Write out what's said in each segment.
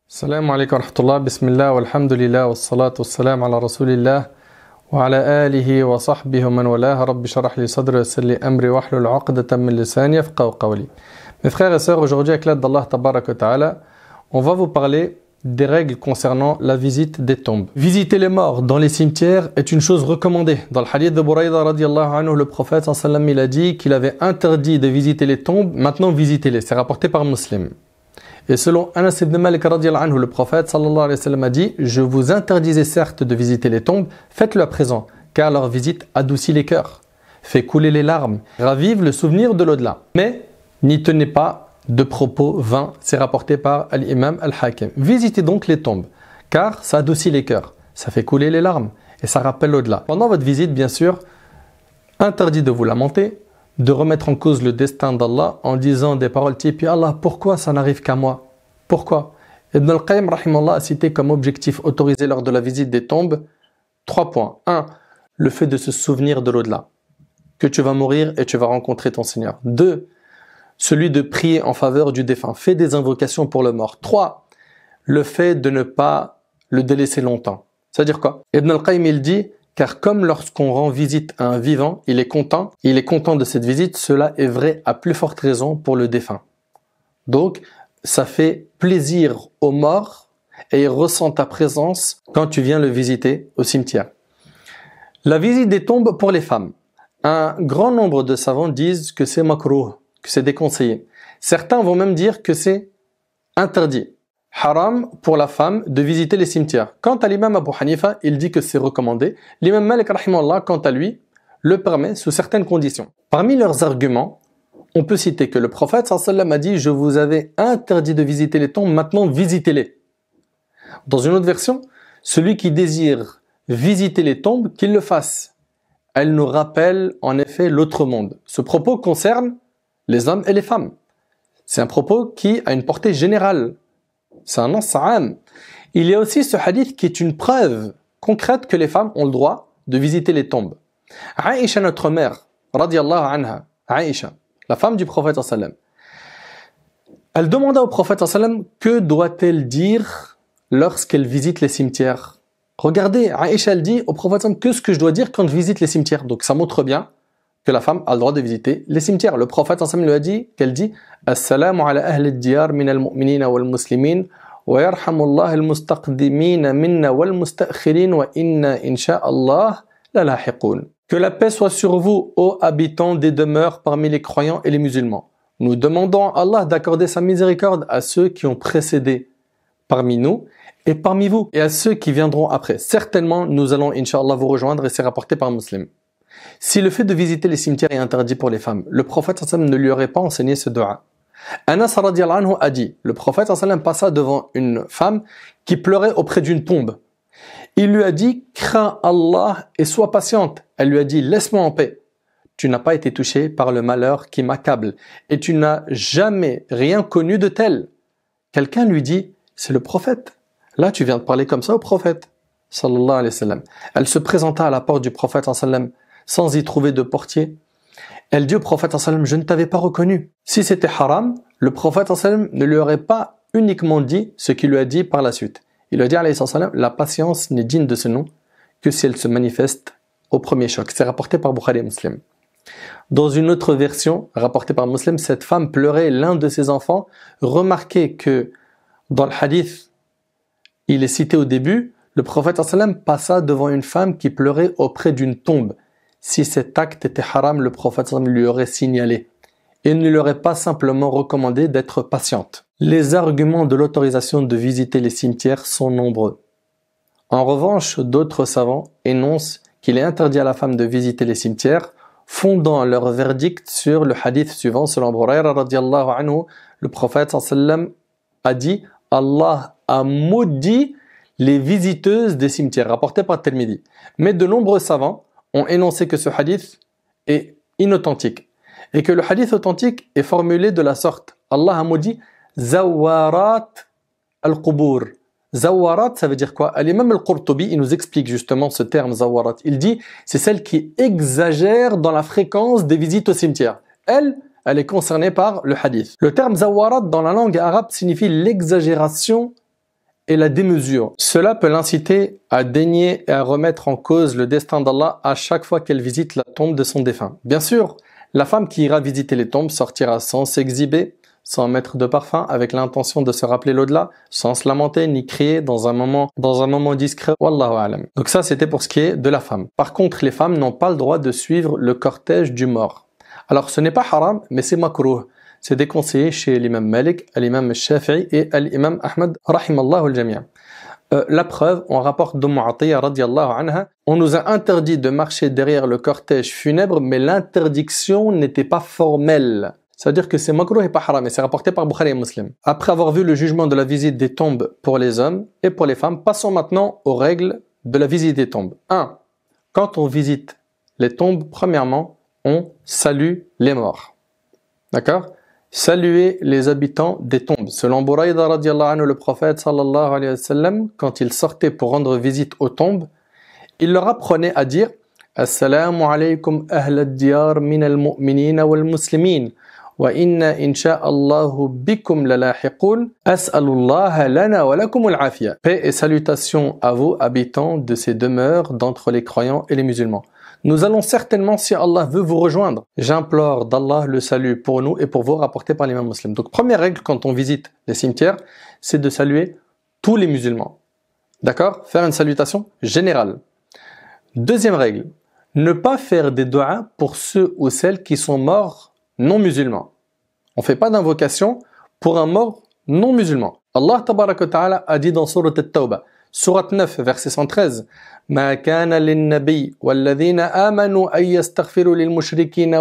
السلام عليكم ورحمة الله بسم الله والحمد لله والصلاة والسلام على رسول الله وعلى آله وصحبه ومن والاه رب اشرح لي صدري ويسر لي أمري واحلل عقدة من لساني يفقهوا قولي. Mes frères et sœurs, aujourd'hui avec l'aide d'Allah Tabarak wa Ta'ala, on va vous parler des règles concernant la visite des tombes. Visiter les morts dans les cimetières est une chose recommandée. Dans le hadith de Buraïda radiyallahu anhu, le prophète sallam il a dit qu'il avait interdit de visiter les tombes, maintenant visitez-les. C'est rapporté par Muslim. Et selon Anas ibn Malik radiyallahu anhu, le prophète sallallahu alayhi wa sallam a dit: je vous interdisais certes de visiter les tombes, faites-le à présent, car leur visite adoucit les cœurs, fait couler les larmes, ravive le souvenir de l'au-delà. Mais n'y tenez pas de propos vains, c'est rapporté par l'imam al-Hakim. Visitez donc les tombes, car ça adoucit les cœurs, ça fait couler les larmes et ça rappelle l'au-delà. Pendant votre visite, bien sûr, interdit de vous lamenter, de remettre en cause le destin d'Allah en disant des paroles type: Ya Allah, pourquoi ça n'arrive qu'à moi? Pourquoi? Ibn al-Qayyim rahimallah a cité comme objectif autorisé lors de la visite des tombes 3 points. 1. Le fait de se souvenir de l'au-delà, que tu vas mourir et tu vas rencontrer ton Seigneur. 2. Celui de prier en faveur du défunt, fais des invocations pour le mort. 3. Le fait de ne pas le délaisser longtemps. C'est-à-dire quoi? Ibn al-Qayyim il dit: car comme lorsqu'on rend visite à un vivant, il est content de cette visite, cela est vrai à plus forte raison pour le défunt. Donc, ça fait plaisir aux morts et ils ressentent ta présence quand tu viens le visiter au cimetière. La visite des tombes pour les femmes. Un grand nombre de savants disent que c'est makrouh, que c'est déconseillé. Certains vont même dire que c'est interdit. Haram pour la femme de visiter les cimetières. Quant à l'imam Abu Hanifa, il dit que c'est recommandé. L'imam Malik rahimahullah, quant à lui, le permet sous certaines conditions. Parmi leurs arguments, on peut citer que le prophète sallallahu a dit: je vous avais interdit de visiter les tombes, maintenant visitez-les. Dans une autre version, celui qui désire visiter les tombes, qu'il le fasse. Elle nous rappelle en effet l'autre monde. Ce propos concerne les hommes et les femmes. C'est un propos qui a une portée générale. C'est un ansa'am. Il y a aussi ce hadith qui est une preuve concrète que les femmes ont le droit de visiter les tombes. Aïcha, notre mère, radiyallahu anha, Aïcha, la femme du prophète sallam, elle demanda au prophète sallam que doit-elle dire lorsqu'elle visite les cimetières. Regardez, Aïcha elle dit au prophète sallam: qu'est-ce que je dois dire quand je visite les cimetières? Donc ça montre bien que la femme a le droit de visiter les cimetières. Le prophète sallam lui a dit qu'elle dit: Assalamu ala ahli ad-diyar min al-mu'minina wal-muslimin wa yarhamullah al-mustaqdimina minna wal-musta'khirin wa inna insha'Allah la lahiqun. Que la paix soit sur vous, ô habitants des demeures parmi les croyants et les musulmans. Nous demandons à Allah d'accorder sa miséricorde à ceux qui ont précédé parmi nous et parmi vous et à ceux qui viendront après. Certainement, nous allons insha'Allah vous rejoindre et c'est rapporté par Muslim. Si le fait de visiter les cimetières est interdit pour les femmes, le prophète sallam ne lui aurait pas enseigné ce dua. Anas radiyallahu anhu a dit: le prophète sallam passa devant une femme qui pleurait auprès d'une tombe. Il lui a dit: crains Allah et sois patiente. Elle lui a dit: laisse-moi en paix. Tu n'as pas été touché par le malheur qui m'accable et tu n'as jamais rien connu de tel. Quelqu'un lui dit: c'est le prophète. Là, tu viens de parler comme ça au prophète sallallahu alayhi wa sallam. Elle se présenta à la porte du prophète sallam sans y trouver de portier. Elle dit au prophète sallam: je ne t'avais pas reconnu. Si c'était haram, le prophète sallam ne lui aurait pas uniquement dit ce qu'il lui a dit par la suite. Il lui a dit alayhi sallam: la patience n'est digne de ce nom que si elle se manifeste au premier choc. C'est rapporté par Bukhari et Muslim. Dans une autre version rapportée par Muslim, cette femme pleurait l'un de ses enfants. Remarquez que dans le hadith, il est cité au début, le prophète sallam passa devant une femme qui pleurait auprès d'une tombe. Si cet acte était haram, le prophète sallam lui aurait signalé et ne lui aurait pas simplement recommandé d'être patiente. Les arguments de l'autorisation de visiter les cimetières sont nombreux. En revanche, d'autres savants énoncent qu'il est interdit à la femme de visiter les cimetières, fondant leur verdict sur le hadith suivant. Selon Buraïda radiyallahu anhu, le prophète sallam a dit: Allah a maudit les visiteuses des cimetières, rapporté par Tirmidhi. Mais de nombreux savants ont énoncé que ce hadith est inauthentique et que le hadith authentique est formulé de la sorte: Allah a maudit zawarat al-qubur. Zawarat, ça veut dire quoi? L'imam al-Qurtubi, il nous explique justement ce terme zawarat. Il dit: c'est celle qui exagère dans la fréquence des visites au cimetière. Elle est concernée par le hadith. Le terme zawarat dans la langue arabe signifie l'exagération et la démesure. Cela peut l'inciter à dénier et à remettre en cause le destin d'Allah à chaque fois qu'elle visite la tombe de son défunt. Bien sûr, la femme qui ira visiter les tombes sortira sans s'exhiber, sans mettre de parfum, avec l'intention de se rappeler l'au-delà, sans se lamenter ni crier dans un moment discret. Wallahu a'lam. Donc ça, c'était pour ce qui est de la femme. Par contre, les femmes n'ont pas le droit de suivre le cortège du mort. Alors, ce n'est pas haram, mais c'est makrouh. C'est déconseillé chez l'imam Malik, l'imam Shafi'i et l'imam Ahmad, rahimallahu al-jami'. La preuve, on rapporte de Mu'atiyya radiyallahu anha, on nous a interdit de marcher derrière le cortège funèbre, mais l'interdiction n'était pas formelle. C'est-à-dire que c'est makrouh et pas haram, et c'est rapporté par Bukhari et Muslim. Après avoir vu le jugement de la visite des tombes pour les hommes et pour les femmes, passons maintenant aux règles de la visite des tombes. 1. Quand on visite les tombes, premièrement, on salue les morts. D'accord ? Saluer les habitants des tombes. Selon Buraïda radiallahu anhu, le prophète sallallahu alayhi wa sallam, quand il sortait pour rendre visite aux tombes, il leur apprenait à dire « Assalamu alaykum ahl ad-diyar min al-mu'minina wal-muslimin wa inna insha'allahu bikum lalahiqun as'alullaha lana wa lakum al-afiya » Paix et salutations à vous, habitants de ces demeures d'entre les croyants et les musulmans. Nous allons certainement, si Allah veut, vous rejoindre. J'implore d'Allah le salut pour nous et pour vous, rapporté par l'imam Muslim. Donc, première règle quand on visite les cimetières, c'est de saluer tous les musulmans. D'accord ? Faire une salutation générale. Deuxième règle, ne pas faire des du'as pour ceux ou celles qui sont morts non musulmans. On ne fait pas d'invocation pour un mort non musulman. Allah tabaraka wa ta'ala a dit dans Surat At-Tawbah, Surat 9, verset 113, ما كان للنبي والذين آمنوا أن يستغفروا للمشركين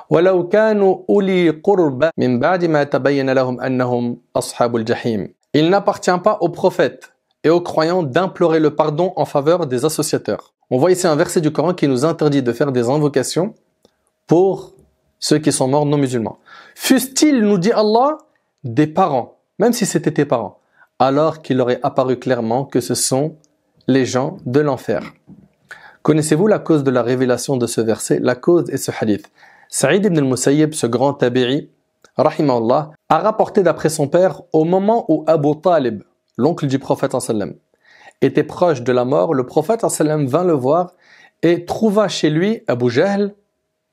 ولو كانوا أولي قربى من بعد ما تبين لهم أنهم أصحاب الجحيم. Il n'appartient pas aux prophètes et aux croyants d'implorer le pardon en faveur des associateurs. On voit ici un verset du Coran qui nous interdit de faire des invocations pour ceux qui sont morts non musulmans. Fussent-ils, nous dit Allah, des parents, même si c'était tes parents, alors qu'il leur est apparu clairement que ce sont les gens de l'enfer. Connaissez-vous la cause de la révélation de ce verset? La cause est ce hadith. Saïd ibn al-Musayyib, ce grand tabi'i, rahimahullah, a rapporté d'après son père, au moment où Abu Talib, l'oncle du prophète sallam, était proche de la mort, le prophète sallam vint le voir et trouva chez lui Abu Jahl,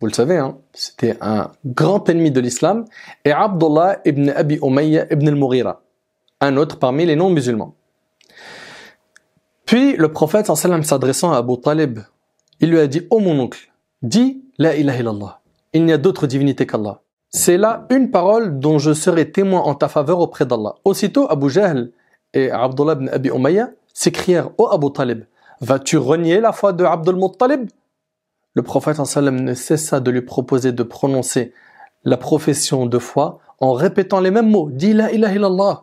vous le savez, hein, c'était un grand ennemi de l'islam, et Abdullah ibn Abi Umayya ibn al-Mughira, un autre parmi les non-musulmans. Puis le prophète sallam s'adressant à Abu Talib, il lui a dit « Oh mon oncle, dis la ilaha illallah, il n'y a d'autre divinité qu'Allah. C'est là une parole dont je serai témoin en ta faveur auprès d'Allah. » Aussitôt Abu Jahl et Abdullah ibn Abi Umayya s'écrièrent « Oh Abu Talib, vas-tu renier la foi de Abdul Muttalib ?» Le prophète sallam ne cessa de lui proposer de prononcer la profession de foi en répétant les mêmes mots « Dis la ilaha illallah »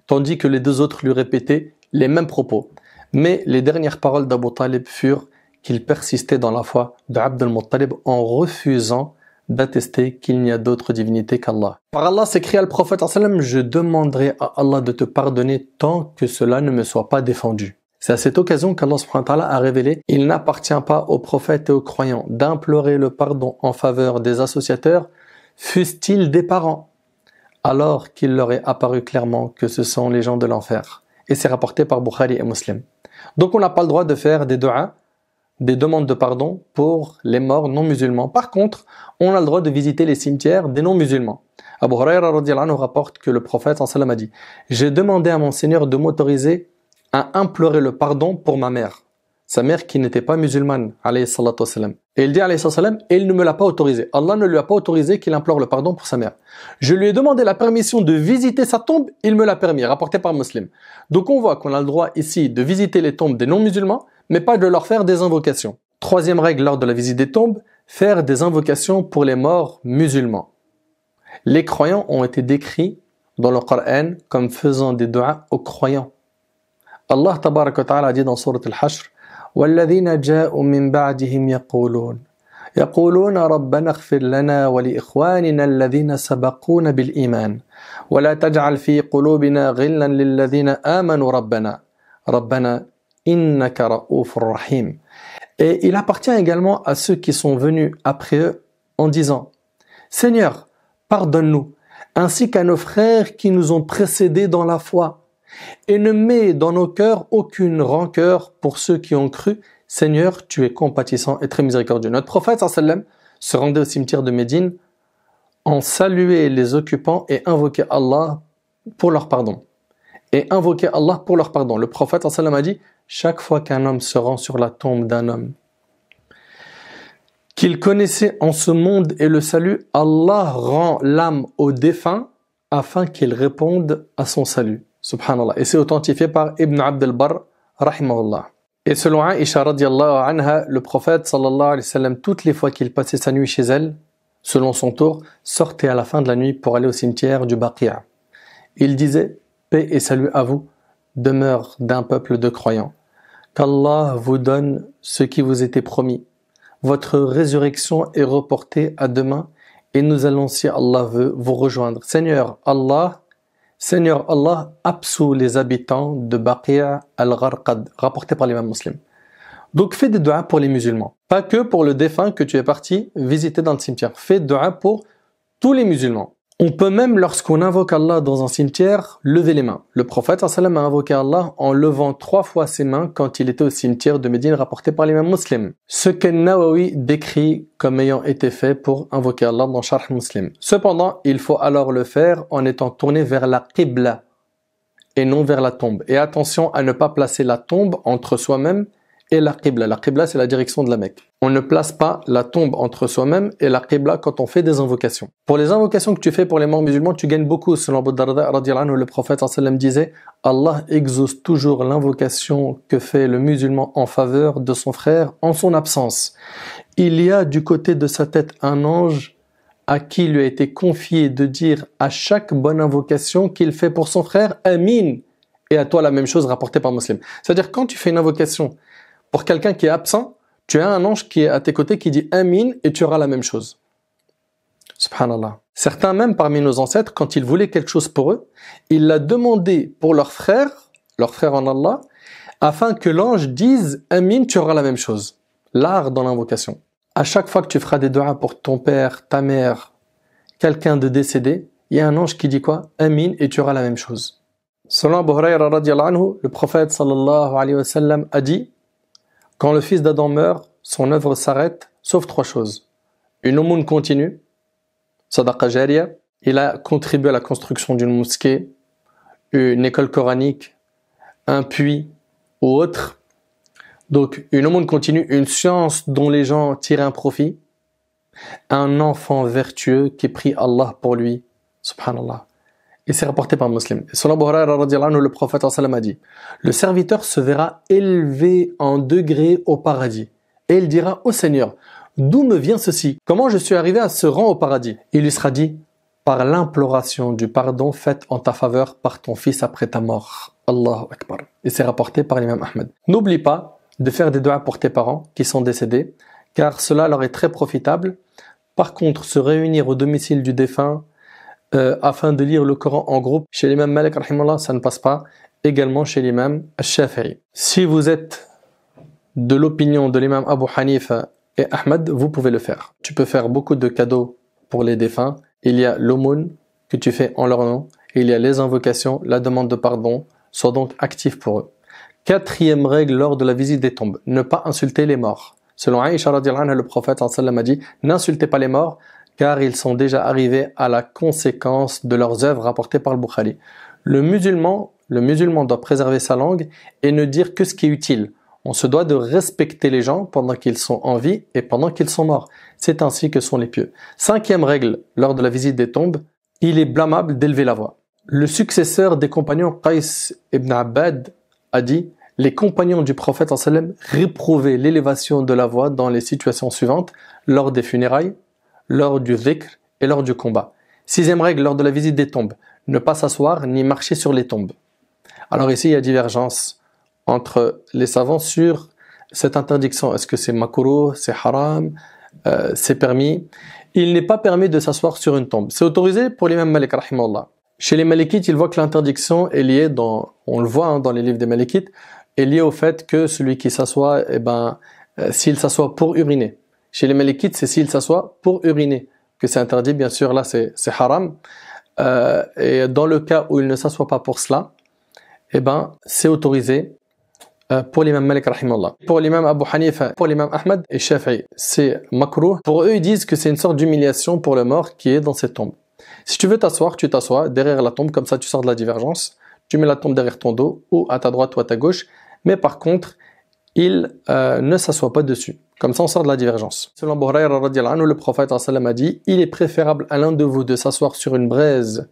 tandis que les deux autres lui répétaient les mêmes propos. Mais les dernières paroles d'Abu Talib furent qu'il persistait dans la foi d'Abd al-Muttalib en refusant d'attester qu'il n'y a d'autre divinité qu'Allah. Par Allah s'écria le prophète sallam, je demanderai à Allah de te pardonner tant que cela ne me soit pas défendu. C'est à cette occasion qu'Allah subhanahu wa ta'ala a révélé il n'appartient pas aux prophètes et aux croyants d'implorer le pardon en faveur des associateurs, fussent-ils des parents, alors qu'il leur est apparu clairement que ce sont les gens de l'enfer. Et c'est rapporté par Bukhari et Muslim. Donc on n'a pas le droit de faire des du'as, des demandes de pardon pour les morts non musulmans. Par contre, on a le droit de visiter les cimetières des non musulmans. Abu Hurayra radiyallahu anhu rapporte que le prophète sallam a dit « J'ai demandé à mon Seigneur de m'autoriser à implorer le pardon pour ma mère. » Sa mère qui n'était pas musulmane, alayhi salatu wassalam. Et il dit alayhi salatu wassalam, et il ne me l'a pas autorisé. Allah ne lui a pas autorisé qu'il implore le pardon pour sa mère. Je lui ai demandé la permission de visiter sa tombe, il me l'a permis, rapporté par Muslim. Donc on voit qu'on a le droit ici de visiter les tombes des non-musulmans, mais pas de leur faire des invocations. Troisième règle lors de la visite des tombes, faire des invocations pour les morts musulmans. Les croyants ont été décrits dans le Coran comme faisant des du'as aux croyants. Allah tabaraka wa ta'ala a dit dans Surat Al-Hashr, والذين جاءوا من بعدهم يقولون ربنا اغفر لنا ولإخواننا الذين سبقونا بالإيمان ولا تجعل في قلوبنا غلا للذين آمنوا ربنا إنك رؤوف رحيم. Et il appartient également à ceux qui sont venus après eux en disant Seigneur, pardonne-nous, ainsi qu'à nos frères qui nous ont précédés dans la foi. et ne mets dans nos cœurs aucune rancœur pour ceux qui ont cru. Seigneur, tu es compatissant et très miséricordieux. Notre prophète sallallahu alayhi wa sallam se rendait au cimetière de Médine, en saluait les occupants et invoquait Allah pour leur pardon. Le prophète sallallahu alayhi wa sallam a dit, chaque fois qu'un homme se rend sur la tombe d'un homme qu'il connaissait en ce monde et le salut, Allah rend l'âme au défunt afin qu'il réponde à son salut. Subhanallah. Et c'est authentifié par Ibn Abd al-Barr, rahimahullah. Et selon Aïcha radiallahu anha, le prophète sallallahu alayhi wa sallam, toutes les fois qu'il passait sa nuit chez elle, selon son tour, sortait à la fin de la nuit pour aller au cimetière du Baqi'a. Il disait, paix et salut à vous, demeure d'un peuple de croyants. Qu'Allah vous donne ce qui vous était promis. Votre résurrection est reportée à demain et nous allons, si Allah veut, vous rejoindre. Seigneur Allah, absout les habitants de Baqi'a al-Gharqad, rapporté par l'imam Muslim. Donc fais des du'a pour les musulmans. Pas que pour le défunt que tu es parti visiter dans le cimetière. Fais du'a pour tous les musulmans. On peut même, lorsqu'on invoque Allah dans un cimetière, lever les mains. Le prophète sallam a invoqué Allah en levant 3 fois ses mains quand il était au cimetière de Médine, rapporté par l'imam Muslim. Ce que Nawawi décrit comme ayant été fait pour invoquer Allah dans Sharh Muslim. Cependant, il faut alors le faire en étant tourné vers la Qibla et non vers la tombe. Et attention à ne pas placer la tombe entre soi-même et la Qibla. La Qibla, c'est la direction de la Mecque. On ne place pas la tombe entre soi-même et la Qibla quand on fait des invocations. Pour les invocations que tu fais pour les morts musulmans, tu gagnes beaucoup. Selon Abu Darda radiyallahu anhu, le prophète sallam disait, Allah exauce toujours l'invocation que fait le musulman en faveur de son frère en son absence. Il y a du côté de sa tête un ange à qui lui a été confié de dire à chaque bonne invocation qu'il fait pour son frère, Amin. Et à toi la même chose rapportée par Muslim. C'est-à-dire quand tu fais une invocation pour quelqu'un qui est absent, tu as un ange qui est à tes côtés qui dit Amin et tu auras la même chose. Subhanallah. Certains même parmi nos ancêtres, quand ils voulaient quelque chose pour eux, ils l'a demandé pour leur frère en Allah, afin que l'ange dise Amin, tu auras la même chose. L'art dans l'invocation. À chaque fois que tu feras des du'a pour ton père, ta mère, quelqu'un de décédé, il y a un ange qui dit quoi? Amin et tu auras la même chose. Selon Abu Hurayra radiyallahu anhu, le prophète sallallahu alayhi wa sallam a dit, quand le fils d'Adam meurt, son œuvre s'arrête, sauf 3 choses. Une aumône continue, sadaqa jariya, il a contribué à la construction d'une mosquée, une école coranique, un puits ou autre. Donc, une aumône continue, une science dont les gens tirent un profit, un enfant vertueux qui prie Allah pour lui, subhanallah. Et c'est rapporté par Muslim. Selon Abu Hurayra radiyallahu anhu, le prophète sallam a dit, le serviteur se verra élevé en degrés au paradis. Et il dira, ô Seigneur, d'où me vient ceci? Comment je suis arrivé à ce rang au paradis? Il lui sera dit, par l'imploration du pardon faite en ta faveur par ton fils après ta mort. Allahu Akbar. Et c'est rapporté par l'imam Ahmed. N'oublie pas de faire des du'a pour tes parents qui sont décédés, car cela leur est très profitable. Par contre, se réunir au domicile du défunt, afin de lire le Coran en groupe, chez l'imam Malik rahimahullah, ça ne passe pas. Également chez l'imam Al-Shafi'i. Si vous êtes de l'opinion de l'imam Abu Hanifa et Ahmed, vous pouvez le faire. Tu peux faire beaucoup de cadeaux pour les défunts. Il y a l'aumône que tu fais en leur nom. Il y a les invocations, la demande de pardon. Sois donc actif pour eux. 4e règle lors de la visite des tombes, ne pas insulter les morts. Selon Aïcha radiyallahu anha, le prophète sallallahu alayhi wa sallam a dit, n'insultez pas les morts, car ils sont déjà arrivés à la conséquence de leurs œuvres rapportées par le Bukhari. Le musulman doit préserver sa langue et ne dire que ce qui est utile. On se doit de respecter les gens pendant qu'ils sont en vie et pendant qu'ils sont morts. C'est ainsi que sont les pieux. 5e règle lors de la visite des tombes, il est blâmable d'élever la voix. Le successeur des compagnons Qais ibn Abbad a dit, les compagnons du prophète sallallahu alayhi wa sallam réprouvaient l'élévation de la voix dans les situations suivantes, lors des funérailles, lors du dhikr et lors du combat. 6e règle lors de la visite des tombes, ne pas s'asseoir ni marcher sur les tombes. Alors ici, il y a divergence entre les savants sur cette interdiction. Est-ce que c'est makruh, c'est haram, c'est permis? Il n'est pas permis de s'asseoir sur une tombe. C'est autorisé pour l'imam Malik rahimahullah. Chez les Malikites, ils voient que l'interdiction est liée on le voit dans les livres des Malikites, est liée au fait que celui qui s'assoit, s'il s'assoit pour uriner. Chez les Malikites, c'est s'il s'assoit pour uriner que c'est interdit. Bien sûr, là, c'est haram. Et dans le cas où il ne s'assoit pas pour cela, eh ben, c'est autorisé pour l'imam Malik rahimahullah. Pour l'imam Abu Hanifa, pour l'imam Ahmad et Shafi'i, c'est makruh. Pour eux, ils disent que c'est une sorte d'humiliation pour le mort qui est dans cette tombe. Si tu veux t'asseoir, tu t'assois derrière la tombe, comme ça tu sors de la divergence, tu mets la tombe derrière ton dos, ou à ta droite ou à ta gauche, mais par contre, il ne s'assoit pas dessus. Comme ça, on sort de la divergence. Selon Abu Hurayra radiyallahu anhu, le prophète sallallahu alayhi wa sallam a dit, il est préférable à l'un de vous de s'asseoir sur une braise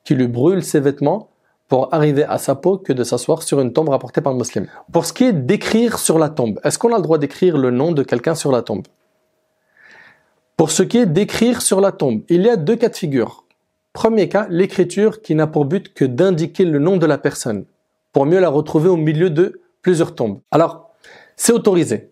qui lui brûle ses vêtements pour arriver à sa peau que de s'asseoir sur une tombe rapportée par le musulman. Pour ce qui est d'écrire sur la tombe, est-ce qu'on a le droit d'écrire le nom de quelqu'un sur la tombe? Pour ce qui est d'écrire sur la tombe, il y a deux cas de figure. Premier cas, l'écriture qui n'a pour but que d'indiquer le nom de la personne, pour mieux la retrouver au milieu de plusieurs tombes. Alors, c'est autorisé.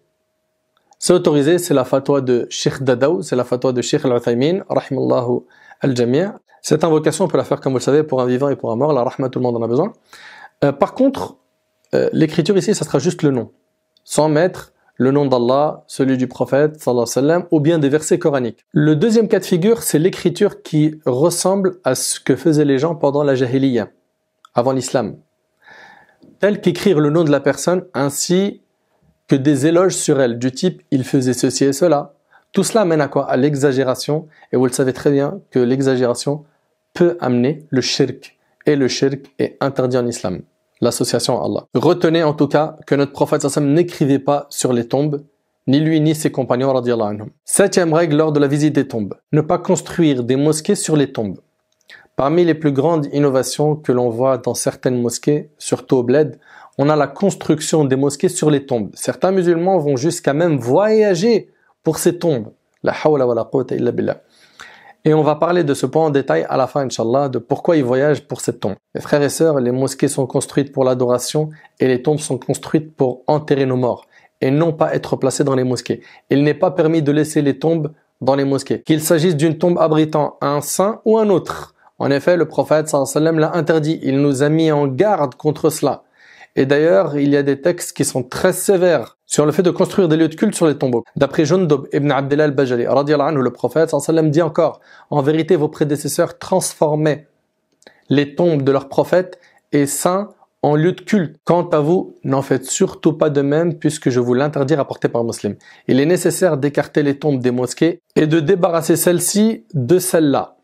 C'est autorisé, c'est la fatwa de Sheikh Dadaw, c'est la fatwa de Sheikh Al-Uthaymin, rahimallahu al-jami'. Cette invocation, on peut la faire, comme vous le savez, pour un vivant et pour un mort. La rahma, tout le monde en a besoin. Par contre, l'écriture ici, ça sera juste le nom, sans mettre le nom d'Allah, celui du prophète, sallallahu alayhi wa sallam, ou bien des versets coraniques. Le deuxième cas de figure, c'est l'écriture qui ressemble à ce que faisaient les gens pendant la jahiliya, avant l'islam. Tel qu'écrire le nom de la personne, ainsi que des éloges sur elle, du type « il faisait ceci et cela ». Tout cela mène à quoi? À l'exagération, et vous le savez très bien que l'exagération peut amener le shirk, et le shirk est interdit en islam, l'association à Allah. Retenez en tout cas que notre prophète sallallahu alayhi wa sallam n'écrivait pas sur les tombes, ni lui ni ses compagnons radiyallahu anhum. Septième règle lors de la visite des tombes, ne pas construire des mosquées sur les tombes. Parmi les plus grandes innovations que l'on voit dans certaines mosquées, surtout au bled, on a la construction des mosquées sur les tombes. Certains musulmans vont jusqu'à même voyager pour ces tombes. La hawla wa la quwwata illa billah. Et on va parler de ce point en détail à la fin, Inch'Allah, de pourquoi ils voyagent pour cette tombe. Mes frères et sœurs, les mosquées sont construites pour l'adoration et les tombes sont construites pour enterrer nos morts et non pas être placées dans les mosquées. Il n'est pas permis de laisser les tombes dans les mosquées, qu'il s'agisse d'une tombe abritant un saint ou un autre. En effet, le prophète sallallahu alayhi wa sallam l'a interdit. Il nous a mis en garde contre cela. Et d'ailleurs, il y a des textes qui sont très sévères sur le fait de construire des lieux de culte sur les tombeaux. D'après Jundub ibn Abdullah al-Bajali, radiyallahu anhu, le prophète sallallahu alayhi wa sallam dit encore, en vérité, vos prédécesseurs transformaient les tombes de leurs prophètes et saints en lieux de culte. Quant à vous, n'en faites surtout pas de même puisque je vous l'interdis rapporté par un musulman. Il est nécessaire d'écarter les tombes des mosquées et de débarrasser celles-ci de celles-là,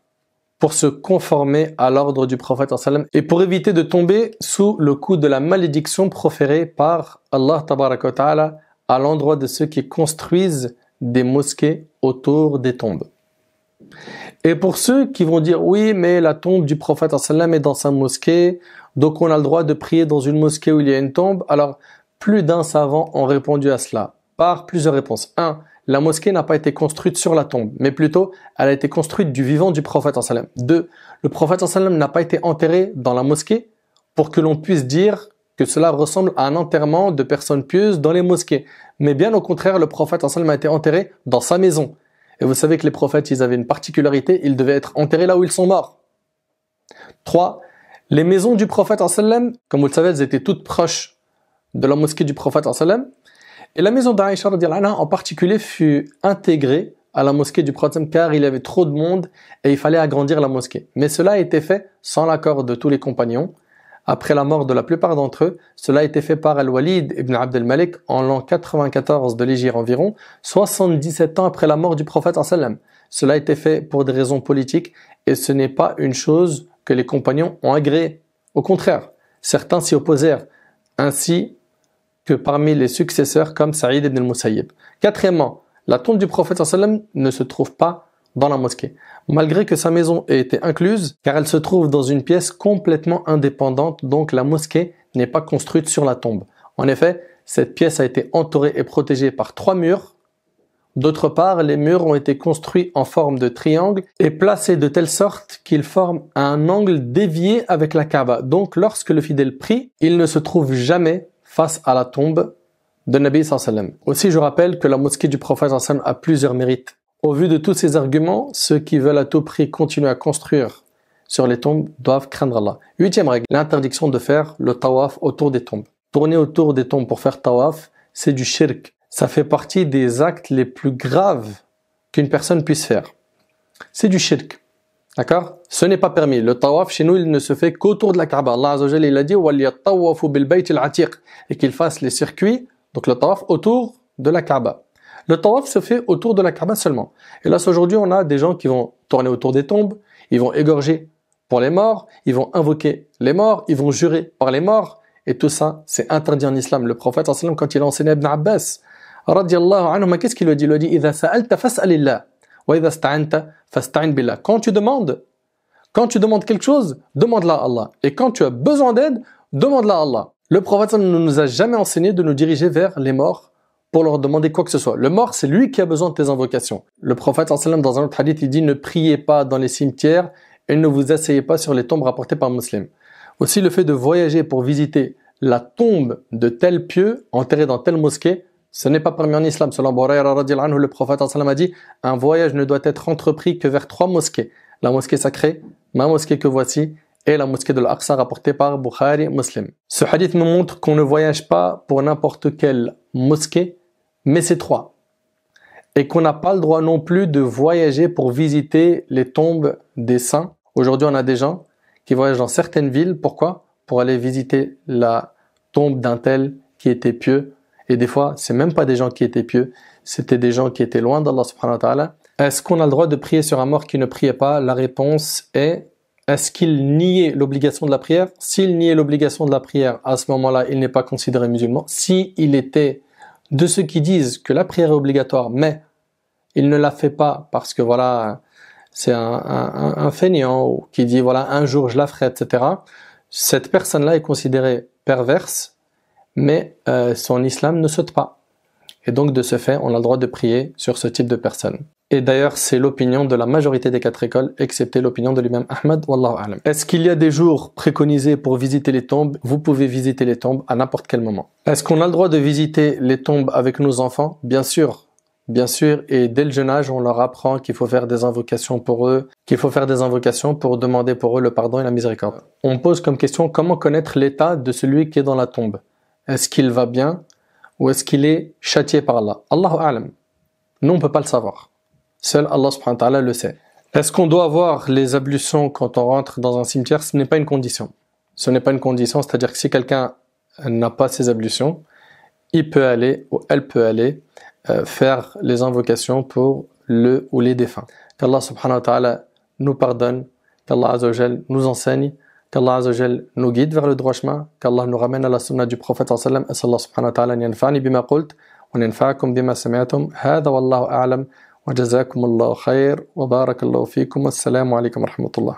pour se conformer à l'ordre du prophète sallam et pour éviter de tomber sous le coup de la malédiction proférée par Allah tabaraka wa ta'ala à l'endroit de ceux qui construisent des mosquées autour des tombes. Et pour ceux qui vont dire oui, mais la tombe du prophète sallam est dans sa mosquée, donc on a le droit de prier dans une mosquée où il y a une tombe. Alors, plus d'un savant ont répondu à cela par plusieurs réponses. 1. La mosquée n'a pas été construite sur la tombe, mais plutôt, elle a été construite du vivant du prophète sallam. 2. Le prophète sallam n'a pas été enterré dans la mosquée pour que l'on puisse dire que cela ressemble à un enterrement de personnes pieuses dans les mosquées. Mais bien au contraire, le prophète sallam a été enterré dans sa maison. Et vous savez que les prophètes, ils avaient une particularité, ils devaient être enterrés là où ils sont morts. 3. Les maisons du prophète sallam, comme vous le savez, elles étaient toutes proches de la mosquée du prophète sallam. Et la maison d'Aïcha radiyallahu anha en particulier fut intégrée à la mosquée du prophète car il y avait trop de monde et il fallait agrandir la mosquée. Mais cela a été fait sans l'accord de tous les compagnons. Après la mort de la plupart d'entre eux, cela a été fait par Al-Walid ibn Abd al-Malik en l'an 94 de l'Hégire environ, 77 ans après la mort du prophète sallam. Cela a été fait pour des raisons politiques et ce n'est pas une chose que les compagnons ont agréée. Au contraire, certains s'y opposèrent. Ainsi que parmi les successeurs comme Saïd ibn al-Musayyib. Quatrièmement, la tombe du prophète sallam ne se trouve pas dans la mosquée, malgré que sa maison ait été incluse, car elle se trouve dans une pièce complètement indépendante, donc la mosquée n'est pas construite sur la tombe. En effet, cette pièce a été entourée et protégée par 3 murs. D'autre part, les murs ont été construits en forme de triangle et placés de telle sorte qu'ils forment un angle dévié avec la Kaaba. Donc, lorsque le fidèle prie, il ne se trouve jamais face à la tombe de Nabi sallallahu alayhi wa sallam. Aussi, je rappelle que la mosquée du prophète sallallahu alayhi wa sallam a plusieurs mérites. Au vu de tous ces arguments, ceux qui veulent à tout prix continuer à construire sur les tombes doivent craindre Allah. 8e règle, l'interdiction de faire le tawaf autour des tombes. Tourner autour des tombes pour faire tawaf, c'est du shirk. Ça fait partie des actes les plus graves qu'une personne puisse faire. C'est du shirk. D'accord? Ce n'est pas permis. Le tawaf, chez nous, il ne se fait qu'autour de la Kaaba. Allah Azza wa Jalla, il a dit وَلْيَطَّوَّفُوا بِالْبَيْتِ الْعَتِيقِ et qu'il fasse les circuits, donc le tawaf, autour de la Kaaba. Le tawaf se fait autour de la Kaaba seulement. Et là, aujourd'hui, on a des gens qui vont tourner autour des tombes, ils vont égorger pour les morts, ils vont invoquer les morts, ils vont jurer par les morts, et tout ça, c'est interdit en islam. Le prophète, quand il a enseigné Ibn Abbas, radiyallahu anhu, qu'est-ce qu'il lui dit? Il lui dit إِذَا سَأَلْتَ فَاسْأَلِ اللَّهِ وَإِذَا اسْتَعَنْتَ فَاسْتَعِنْ بِاللَّهِ. Quand tu demandes quelque chose, demande-la à Allah. Et quand tu as besoin d'aide, demande-la à Allah. Le prophète ne nous a jamais enseigné de nous diriger vers les morts pour leur demander quoi que ce soit. Le mort, c'est lui qui a besoin de tes invocations. Le prophète, dans un autre hadith, il dit ne priez pas dans les cimetières et ne vous asseyez pas sur les tombes rapportées par un musulman. Aussi, le fait de voyager pour visiter la tombe de tel pieux enterré dans telle mosquée, ce n'est pas permis en islam. Selon Abu Hurayra radhiyallahu anhu, le prophète a dit un voyage ne doit être entrepris que vers 3 mosquées. La mosquée sacrée, ma mosquée que voici, et la mosquée de l'Aqsa rapportée par Bukhari Muslim. Ce hadith nous montre qu'on ne voyage pas pour n'importe quelle mosquée, mais c'est 3. Et qu'on n'a pas le droit non plus de voyager pour visiter les tombes des saints. Aujourd'hui, on a des gens qui voyagent dans certaines villes. Pourquoi? Pour aller visiter la tombe d'un tel qui était pieux. Et des fois, c'est même pas des gens qui étaient pieux, c'était des gens qui étaient loin d'Allah subhanahu wa ta'ala. Est-ce qu'on a le droit de prier sur un mort qui ne priait pas? La réponse est-ce qu'il niait l'obligation de la prière? S'il niait l'obligation de la prière, à ce moment-là, il n'est pas considéré musulman. S'il était de ceux qui disent que la prière est obligatoire, mais il ne la fait pas parce que voilà, c'est un fainéant qui dit voilà, un jour je la ferai, etc. Cette personne-là est considérée perverse, mais son islam ne saute pas. Et donc, de ce fait, on a le droit de prier sur ce type de personne. Et d'ailleurs, c'est l'opinion de la majorité des 4 écoles, excepté l'opinion de l'imam Ahmad, wallahu a'lam. Est-ce qu'il y a des jours préconisés pour visiter les tombes? Vous pouvez visiter les tombes à n'importe quel moment. Est-ce qu'on a le droit de visiter les tombes avec nos enfants? Bien sûr, et dès le jeune âge, on leur apprend qu'il faut faire des invocations pour eux, qu'il faut faire des invocations pour demander pour eux le pardon et la miséricorde. On pose comme question, comment connaître l'état de celui qui est dans la tombe? Est-ce qu'il va bien ou est-ce qu'il est châtié par Allah? Allahu a'lam. Nous, on ne peut pas le savoir. Seul Allah subhanahu wa ta'ala le sait. Est-ce qu'on doit avoir les ablutions quand on rentre dans un cimetière? Ce n'est pas une condition. Ce n'est pas une condition, c'est-à-dire que si quelqu'un n'a pas ses ablutions, il peut aller ou elle peut aller faire les invocations pour le ou les défunts. Qu'Allah subhanahu wa ta'ala nous pardonne, qu'Allah azza wa jal nous enseigne, qu'Allah azza wa jal nous guide vers le droit chemin, qu'Allah nous ramène à la sunna du prophète sallallahu alayhi wa sallam. Allah subhanahu wa ta'ala yanfa'ni bima qult wa yanfa'akum bima sami'tum. Hada wallahu a'lam. وجزاكم الله خير وبارك الله فيكم والسلام عليكم ورحمة الله